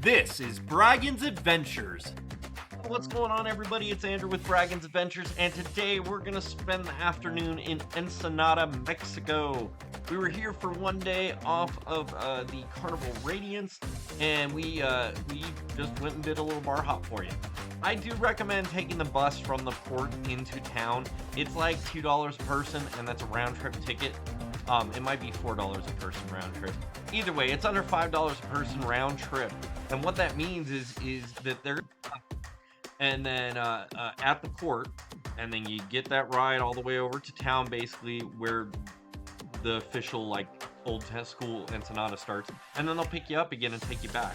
This is Braggin's Adventures. What's going on, everybody? It's Andrew with Braggin's Adventures, and today we're going to spend the afternoon in Ensenada, Mexico. We were here for one day off of the Carnival Radiance, and we just went and did a little bar hop for you. I do recommend taking the bus from the port into town. It's like $2 a person, and that's a round-trip ticket. It might be $4 a person round trip. Either way, it's under $5 a person round trip. And what that means is that they're and then at the port, and then you get that ride all the way over to town, basically where the official like old test school Ensenada starts, and then they'll pick you up again and take you back.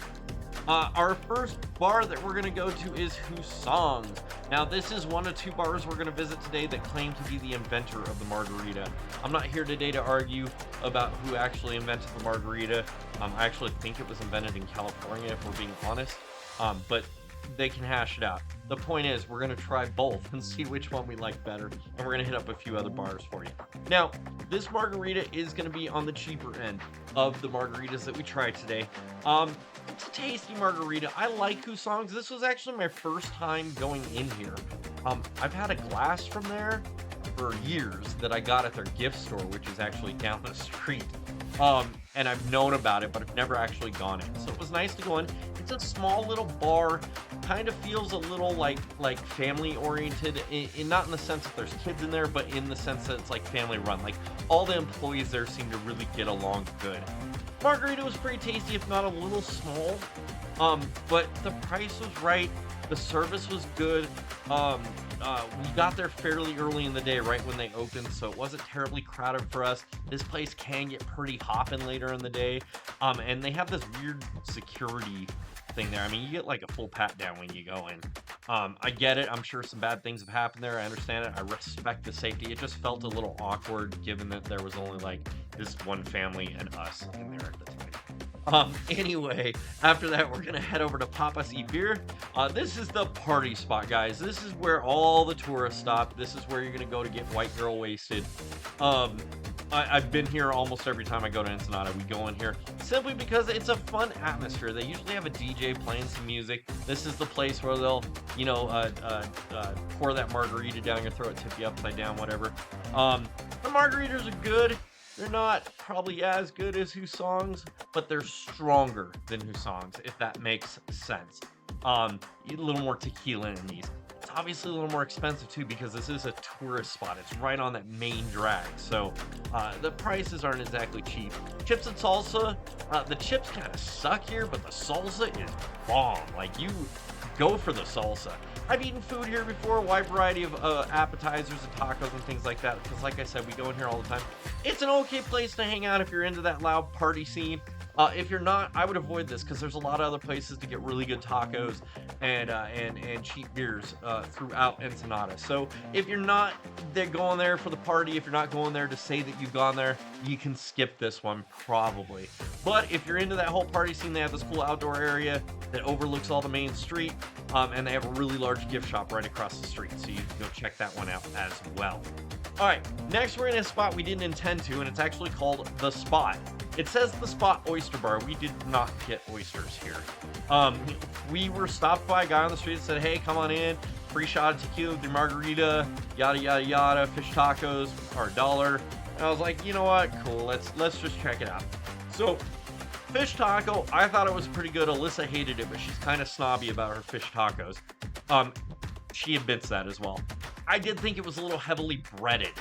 Our first bar that we're going to go to is Husong's. Now, this is one of two bars we're going to visit today that claim to be the inventor of the margarita. I'm not here today to argue about who actually invented the margarita. I actually think it was invented in California, if we're being honest, but they can hash it out. The point is, we're going to try both and see which one we like better, and we're going to hit up a few other bars for you. Now, this margarita is going to be on the cheaper end of the margaritas that we tried today. It's a tasty margarita. I like Husong's. This was actually my first time going in here. I've had a glass from there for years that I got at their gift store, which is actually down the street. And I've known about it, but I've never actually gone in. So it was nice to go in. It's a small little bar, kind of feels a little like family oriented, not in the sense that there's kids in there, but in the sense that it's like family run. Like all the employees there seem to really get along good. Margarita was pretty tasty, if not a little small. But the price was right. The service was good. We got there fairly early in the day, right when they opened, so it wasn't terribly crowded for us. This place can get pretty hopping later in the day. And they have this weird security thing there. I mean, you get like a full pat down when you go in. I get it. I'm sure some bad things have happened there. I understand it. I respect the safety. It just felt a little awkward given that there was only like this one family and us in there at the time. Anyway, after that, we're gonna head over to Papas y Beer. This is the party spot, guys. This is where all the tourists stop. This is where you're gonna go to get white girl wasted. I've been here almost every time I go to Ensenada. We go in here simply because it's a fun atmosphere. They usually have a DJ playing some music. This is the place where they'll, pour that margarita down your throat, tip you upside down, whatever. The margaritas are good. They're not probably as good as Husong's, but they're stronger than Husong's, if that makes sense. A little more tequila in these. It's obviously a little more expensive too because this is a tourist spot. It's right on that main drag, so the prices aren't exactly cheap. Chips and salsa. The chips kind of suck here, but the salsa is bomb. Like, you go for the salsa. I've eaten food here before, a wide variety of appetizers and tacos and things like that, because like I said, we go in here all the time. It's an okay place to hang out if you're into that loud party scene. If you're not, I would avoid this because there's a lot of other places to get really good tacos and cheap beers throughout Ensenada. So if you're not going there for the party, if you're not going there to say that you've gone there, you can skip this one probably. But if you're into that whole party scene, they have this cool outdoor area that overlooks all the main street, and they have a really large gift shop right across the street, so you can go check that one out as well. All right, next we're in a spot we didn't intend to, and it's actually called The Spot. It says The Spot Oyster Bar. We did not get oysters here. We were stopped by a guy on the street that said, hey, come on in, free shot of tequila with your margarita, yada, yada, yada, fish tacos are $1. And I was like, you know what, cool, let's just check it out. So, fish taco, I thought it was pretty good. Alyssa hated it, but she's kind of snobby about her fish tacos. She admits that as well. I did think it was a little heavily breaded.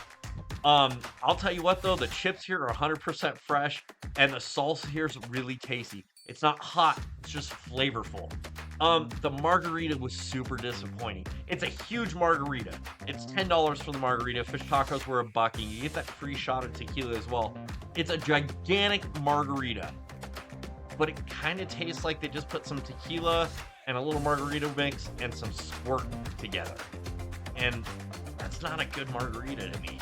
I'll tell you what though, the chips here are 100% fresh, and the salsa here is really tasty. It's not hot, it's just flavorful. The margarita was super disappointing. It's a huge margarita. It's $10 for the margarita. Fish tacos were $1, and you get that free shot of tequila as well. It's a gigantic margarita, but it kind of tastes like they just put some tequila and a little margarita mix and some squirt together. And that's not a good margarita to me.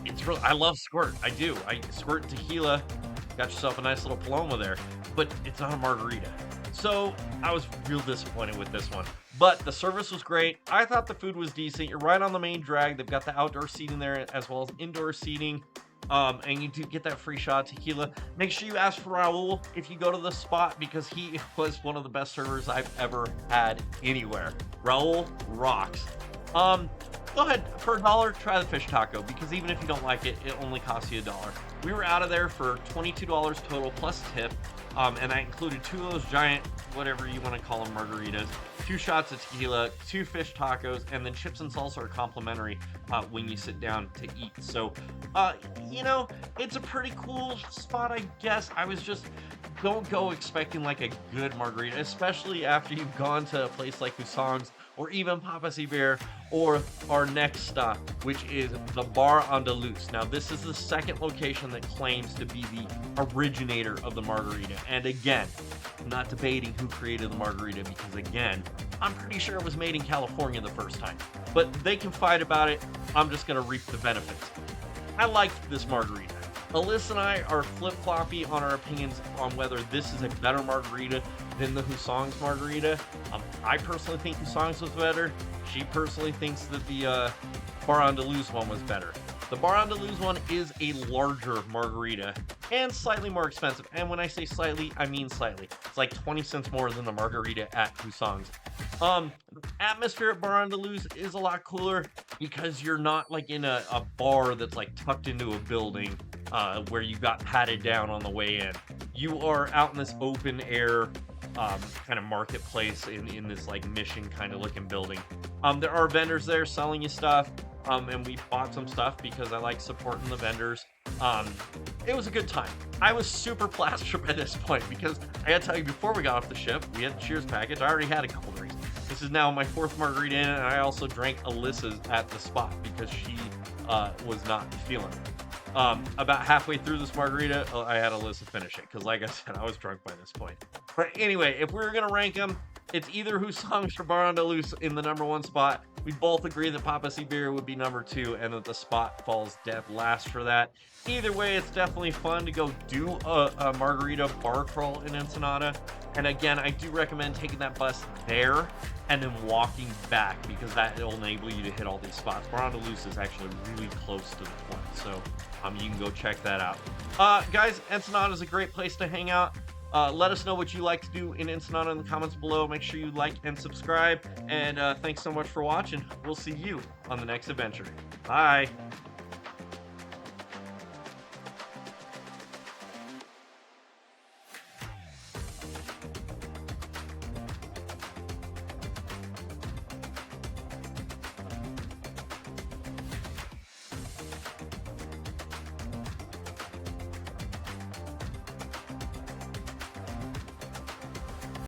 It's real. I love squirt. I do. I squirt tequila. Got yourself a nice little Paloma there, but it's not a margarita. So I was real disappointed with this one. But the service was great. I thought the food was decent. You're right on the main drag. They've got the outdoor seating there as well as indoor seating. And you do get that free shot of tequila. Make sure you ask for Raul if you go to the spot because he was one of the best servers I've ever had anywhere. Raul rocks. Um, Go ahead for $1, try the fish taco because even if you don't like it, it only costs you $1. We were out of there for $22 total plus tip, and that included 2 of those giant, whatever you want to call them, margaritas, 2 shots of tequila, 2 fish tacos, and then chips and salsa are complimentary when you sit down to eat. So, you know, it's a pretty cool spot, I guess. I was just don't go expecting like a good margarita, especially after you've gone to a place like Husong's or even Papa Beer or our next stop, which is the Bar Andalus. Now, this is the second location that claims to be the originator of the margarita. And again, I'm not debating who created the margarita because again, I'm pretty sure it was made in California the first time. But they can fight about it. I'm just gonna reap the benefits. I liked this margarita. Alyssa and I are flip-floppy on our opinions on whether this is a better margarita than the Husong's margarita. I personally think Husong's was better. She personally thinks that the Bar Andalus one was better. The Bar Andalus one is a larger margarita and slightly more expensive. And when I say slightly, I mean slightly. It's like 20 cents more than the margarita at Husong's. Atmosphere at Bar Andalus is a lot cooler because you're not like in a bar that's like tucked into a building where you got patted down on the way in. You are out in this open air kind of marketplace in this like mission kind of looking building. There are vendors there selling you stuff. And we bought some stuff because I like supporting the vendors. It was a good time. I was super plastered by this point because I gotta tell you, before we got off the ship, we had the Cheers package. I already had a couple drinks. This is now my 4th margarita in, and I also drank Alyssa's at the spot because she was not feeling it. About halfway through this margarita, I had Alyssa finish it because, like I said, I was drunk by this point. But anyway, if we were gonna rank them, it's either Husong's or Bar Andalus in the #1 spot. We both agree that Papa Beer would be #2 and that the spot falls dead last for that. Either way, it's definitely fun to go do a margarita bar crawl in Ensenada. And again, I do recommend taking that bus there and then walking back because that will enable you to hit all these spots. Bar Andalus is actually really close to the point, so you can go check that out. Guys, Ensenada is a great place to hang out. Let us know what you like to do in Ensenada in the comments below. Make sure you like and subscribe. And thanks so much for watching. We'll see you on the next adventure. Bye.